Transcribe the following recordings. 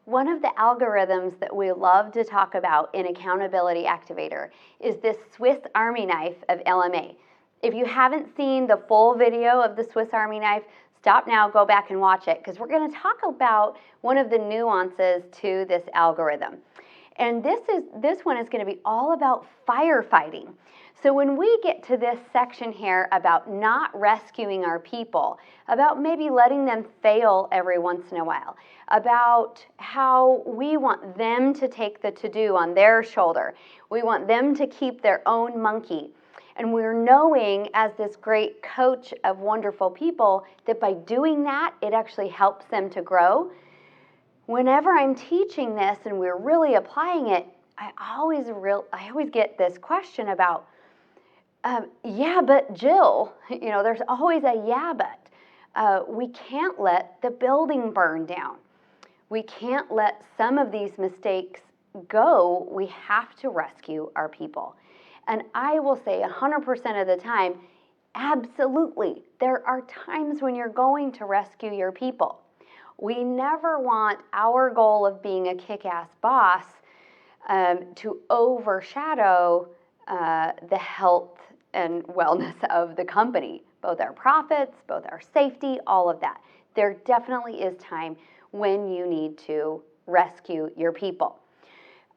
one of the algorithms that we love to talk about in Accountability Activator is this Swiss Army knife of LMA. If you haven't seen the full video of the Swiss Army knife, stop now, go back and watch it, because we're going to talk about one of the nuances to this algorithm. And this one is going to be all about firefighting. So when we get to this section here about not rescuing our people, about maybe letting them fail every once in a while, about how we want them to take the to-do on their shoulder, we want them to keep their own monkey, and we're knowing as this great coach of wonderful people that by doing that, it actually helps them to grow. Whenever I'm teaching this and we're really applying it, I always get this question about, yeah, but Jill, there's always a yeah, but. We can't let the building burn down. We can't let some of these mistakes go. We have to rescue our people. And I will say 100% of the time, absolutely, there are times when you're going to rescue your people. We never want our goal of being a kick-ass boss to overshadow the health and wellness of the company, both our profits, both our safety, all of that. There definitely is time when you need to rescue your people.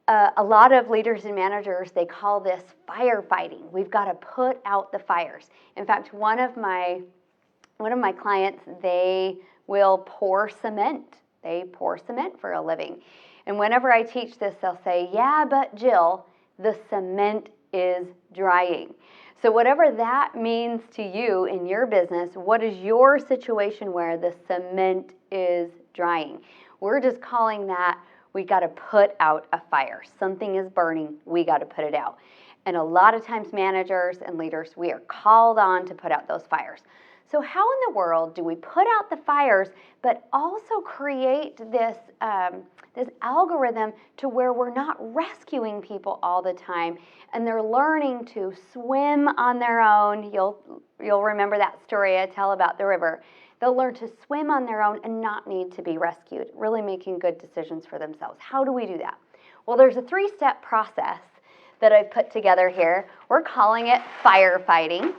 A lot of leaders and managers, they call this firefighting. We've got to put out the fires. In fact, one of my clients, they will pour cement. They pour cement for a living. And whenever I teach this, they'll say, yeah, but Jill, the cement is drying. So whatever that means to you in your business, what is your situation where the cement is drying? We're just calling that, we got to put out a fire. Something is burning, we got to put it out. And a lot of times managers and leaders, we are called on to put out those fires. So how in the world do we put out the fires, but also create this algorithm to where we're not rescuing people all the time, and they're learning to swim on their own? You'll remember that story I tell about the river. They'll learn to swim on their own and not need to be rescued, really making good decisions for themselves. How do we do that? Well, there's a 3-step process that I've put together here. We're calling it firefighting.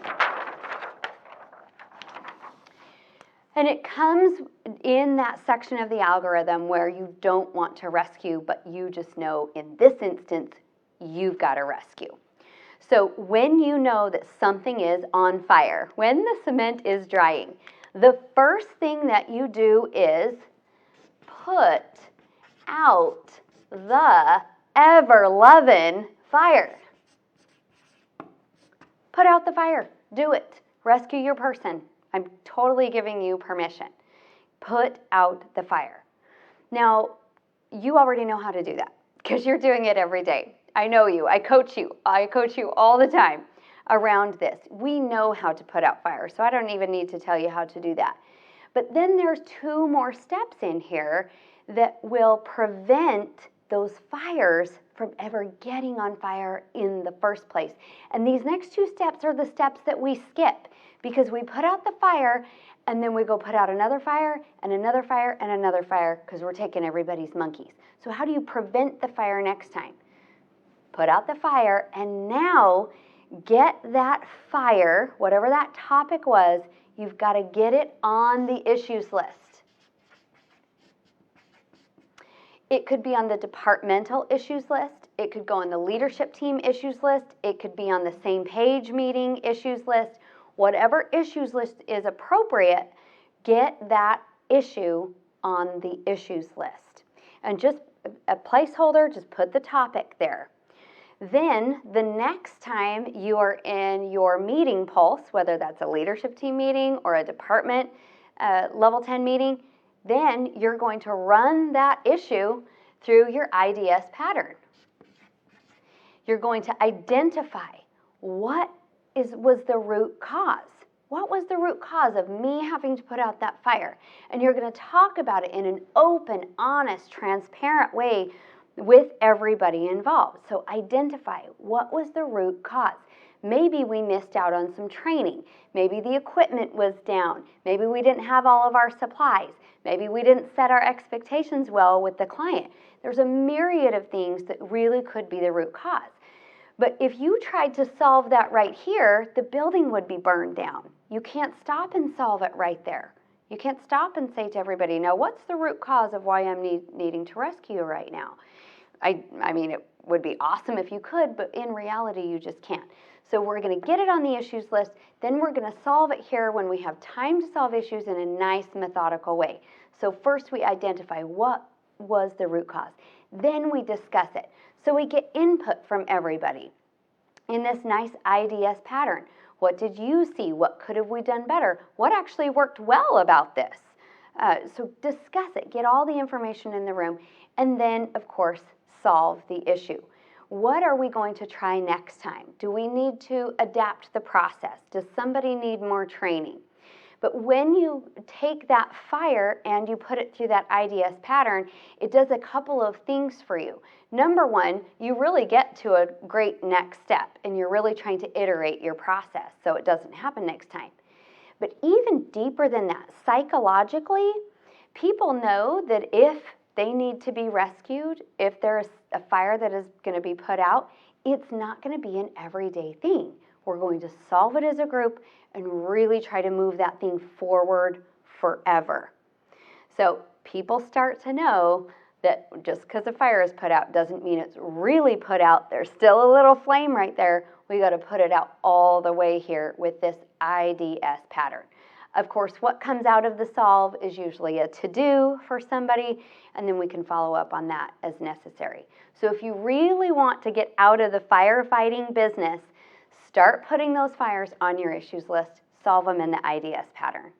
And it comes in that section of the algorithm where you don't want to rescue, but you just know in this instance, you've got to rescue. So when you know that something is on fire, when the cement is drying, the first thing that you do is put out the ever-loving fire. Put out the fire. Do it. Rescue your person. I'm totally giving you permission. Put out the fire. Now, you already know how to do that because you're doing it every day. I know you. I coach you. I coach you all the time around this. We know how to put out fires, so I don't even need to tell you how to do that. But then there's 2 more steps in here that will prevent those fires from ever getting on fire in the first place. And these next 2 steps are the steps that we skip, because we put out the fire and then we go put out another fire and another fire and another fire because we're taking everybody's monkeys. So how do you prevent the fire next time? Put out the fire, and now get that fire, whatever that topic was, you've got to get it on the issues list. It could be on the departmental issues list. It could go on the leadership team issues list. It could be on the same page meeting issues list. Whatever issues list is appropriate, get that issue on the issues list. And just a placeholder, just put the topic there. Then the next time you are in your meeting pulse, whether that's a leadership team meeting or a department level 10 meeting, then you're going to run that issue through your IDS pattern. You're going to identify what was the root cause. What was the root cause of me having to put out that fire? And you're going to talk about it in an open, honest, transparent way with everybody involved. So identify what was the root cause. Maybe we missed out on some training. Maybe the equipment was down. Maybe we didn't have all of our supplies. Maybe we didn't set our expectations well with the client. There's a myriad of things that really could be the root cause. But if you tried to solve that right here, the building would be burned down. You can't stop and solve it right there. You can't stop and say to everybody, now what's the root cause of why I'm needing to rescue right now? I mean, it would be awesome if you could, but in reality, you just can't. So we're going to get it on the issues list, then we're going to solve it here when we have time to solve issues in a nice, methodical way. So first we identify what was the root cause. Then we discuss it. So we get input from everybody in this nice IDS pattern. What did you see? What could have we done better? What actually worked well about this? So discuss it, get all the information in the room, and then, of course, solve the issue. What are we going to try next time? Do we need to adapt the process? Does somebody need more training? But when you take that fire and you put it through that IDS pattern, it does a couple of things for you. Number one, you really get to a great next step, and you're really trying to iterate your process so it doesn't happen next time. But even deeper than that, psychologically, people know that if they need to be rescued, if there's a fire that is going to be put out, it's not going to be an everyday thing. We're going to solve it as a group and really try to move that thing forward forever. So people start to know that just because a fire is put out doesn't mean it's really put out. There's still a little flame right there. We got to put it out all the way here with this IDS pattern. Of course, what comes out of the solve is usually a to-do for somebody, and then we can follow up on that as necessary. So if you really want to get out of the firefighting business, start putting those fires on your issues list, solve them in the IDS pattern.